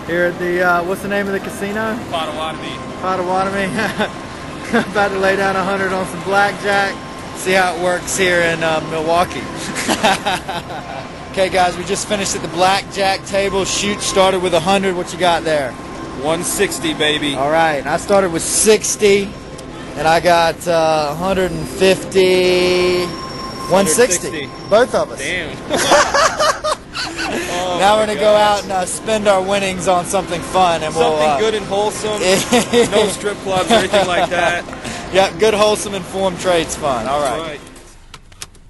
here at the, what's the name of the casino? Potawatomi. Potawatomi. About to lay down 100 on some blackjack. See how it works here in Milwaukee. Okay guys, we just finished at the blackjack table. Shoot started with 100. What you got there? 160, baby. All right, I started with 60, and I got 150, 160. Both of us. Damn. Now we're gonna go out and spend our winnings on something fun, and something good and wholesome. No strip clubs or anything like that. Yeah, good, wholesome, informed trades fun. All right.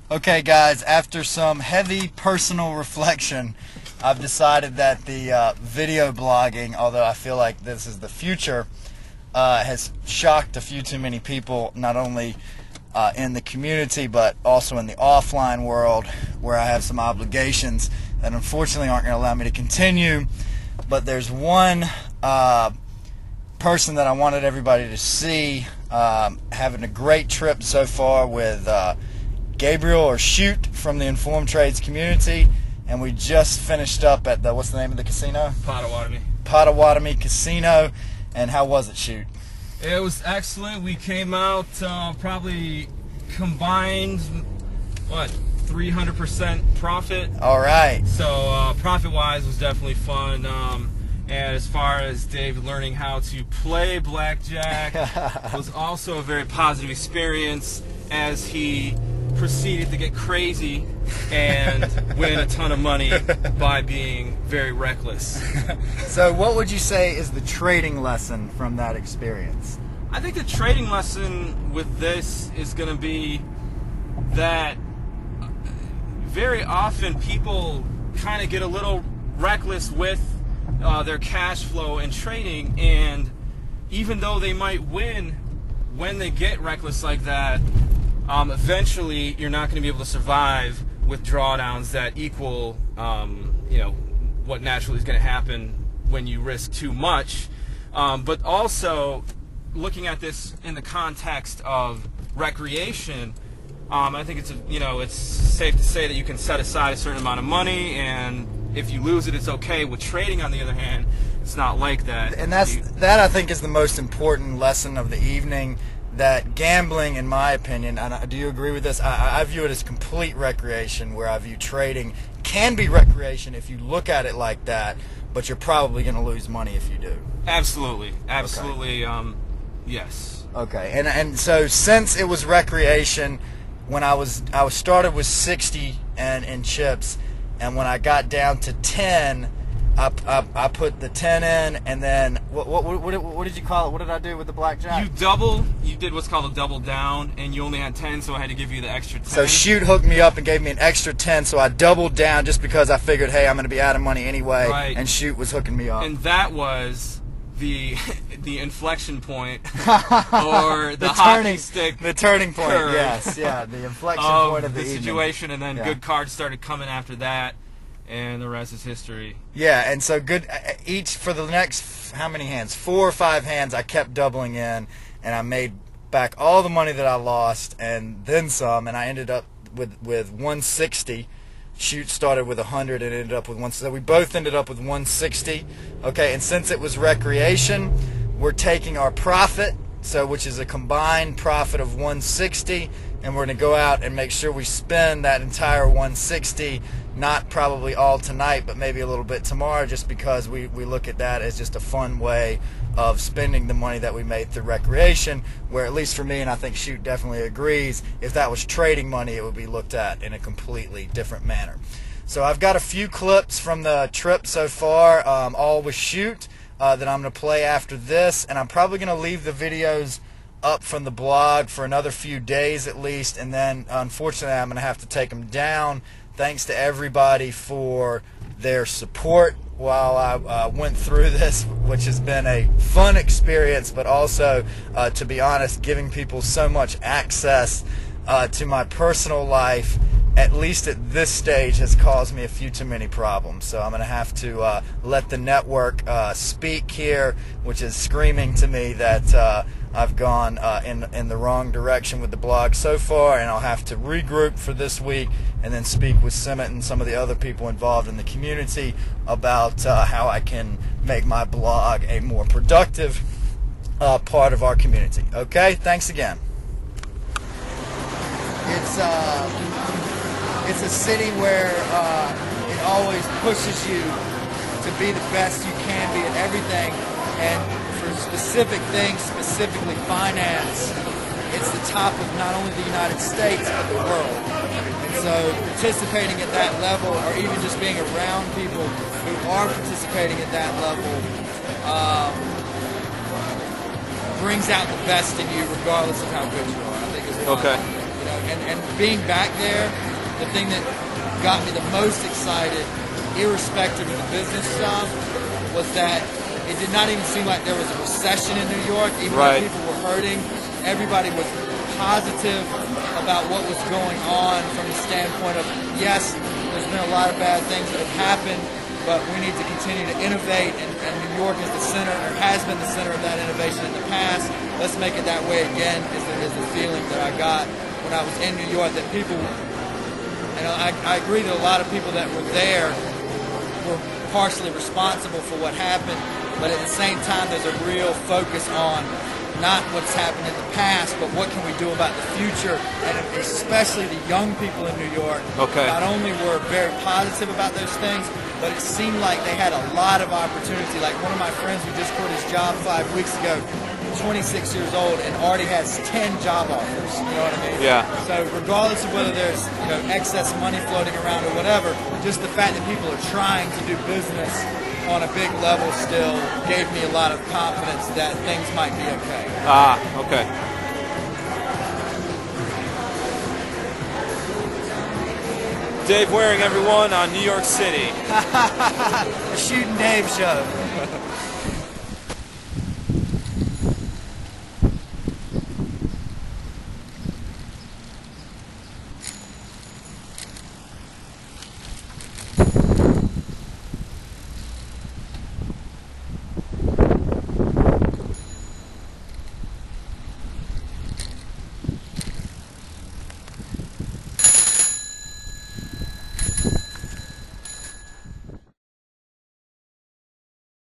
Okay, guys. After some heavy personal reflection, I've decided that the video blogging, although I feel like this is the future, has shocked a few too many people, not only in the community but also in the offline world, where I have some obligations that unfortunately aren't going to allow me to continue. But there's one person that I wanted everybody to see, having a great trip so far with Gabriel, or Shoot, from the Informed Trades community. And we just finished up at the, what's the name of the casino? Potawatomi. Potawatomi Casino. And how was it, Shoot? It was excellent. We came out probably combined, what, 300% profit. All right. So profit-wise was definitely fun. And as far as Dave learning how to play blackjack was also a very positive experience, as he proceeded to get crazy and win a ton of money by being very reckless. So what would you say is the trading lesson from that experience? I think the trading lesson with this is going to be that very often people kind of get a little reckless with their cash flow in trading, and even though they might win, when they get reckless like that, eventually you're not going to be able to survive with drawdowns that equal you know, what naturally is going to happen when you risk too much. But also looking at this in the context of recreation, I think it's it's safe to say that you can set aside a certain amount of money, and if you lose it, it's okay. With trading, on the other hand, it's not like that. And that I think is the most important lesson of the evening. That gambling, in my opinion, and do you agree with this? I view it as complete recreation, where I view trading can be recreation if you look at it like that, but you're probably going to lose money if you do. Absolutely, absolutely, okay. Yes. Okay, and so since it was recreation, when I started with 60 in chips, and when I got down to 10. I put the 10 in, and then what did you call it? What did I do with the blackjack? You did what's called a double down, and you only had 10, so I had to give you the extra 10. So Shoot hooked me up and gave me an extra 10, so I doubled down just because I figured, hey, I'm going to be out of money anyway, right. And Shoot was hooking me up. And that was the inflection point, or the hockey stick, the turning point. Curve. Yes, yeah, the inflection point of the situation, and then good cards started coming after that. And the rest is history. Yeah, and so good. Each for the next how many hands? 4 or 5 hands. I kept doubling in, and I made back all the money that I lost, and then some. And I ended up with 160. Shoot started with 100 and ended up with 160. So we both ended up with 160. Okay, and since it was recreation, we're taking our profit, which is a combined profit of 160, and we're going to go out and make sure we spend that entire 160. Not probably all tonight, but maybe a little bit tomorrow, just because we look at that as just a fun way of spending the money that we made through recreation, where at least for me, and I think Shoot definitely agrees, if that was trading money, it would be looked at in a completely different manner. So I've got a few clips from the trip so far, all with Shoot, that I'm going to play after this, and I'm probably going to leave the videos up from the blog for another few days at least, and then unfortunately I'm going to have to take them down. Thanks to everybody for their support while I went through this, which has been a fun experience, but also, to be honest, giving people so much access to my personal life, at least at this stage, has caused me a few too many problems. So I'm going to have to let the network speak here, which is screaming to me that I've gone in the wrong direction with the blog so far, and I'll have to regroup for this week and then speak with Simmet and some of the other people involved in the community about how I can make my blog a more productive part of our community. Okay, thanks again. It's a city where it always pushes you to be the best you can be at everything, and for specific things, specifically finance, it's the top of not only the United States but the world. And so participating at that level, or even just being around people who are participating at that level, brings out the best in you regardless of how good you are. I think is what Okay. you know, and being back there, the thing that got me the most excited, irrespective of the business stuff, was that it did not even seem like there was a recession in New York. Even Right. though people were hurting, everybody was positive about what was going on from the standpoint of, yes, there's been a lot of bad things that have happened, but we need to continue to innovate, and New York is the center, or has been the center of that innovation in the past. Let's make it that way again, is the feeling that I got when I was in New York, that people, and I agree that a lot of people that were there were partially responsible for what happened, but at the same time there's a real focus on not what's happened in the past, but what can we do about the future, and especially the young people in New York. Okay. Not only were very positive about those things, but it seemed like they had a lot of opportunity. Like one of my friends who just quit his job 5 weeks ago, 26 years old, and already has 10 job offers. You know what I mean? Yeah. So regardless of whether there's excess money floating around or whatever, just the fact that people are trying to do business on a big level still gave me a lot of confidence that things might be okay. Ah, okay. Dave Waring, everyone, on New York City. The Shooting Dave Show.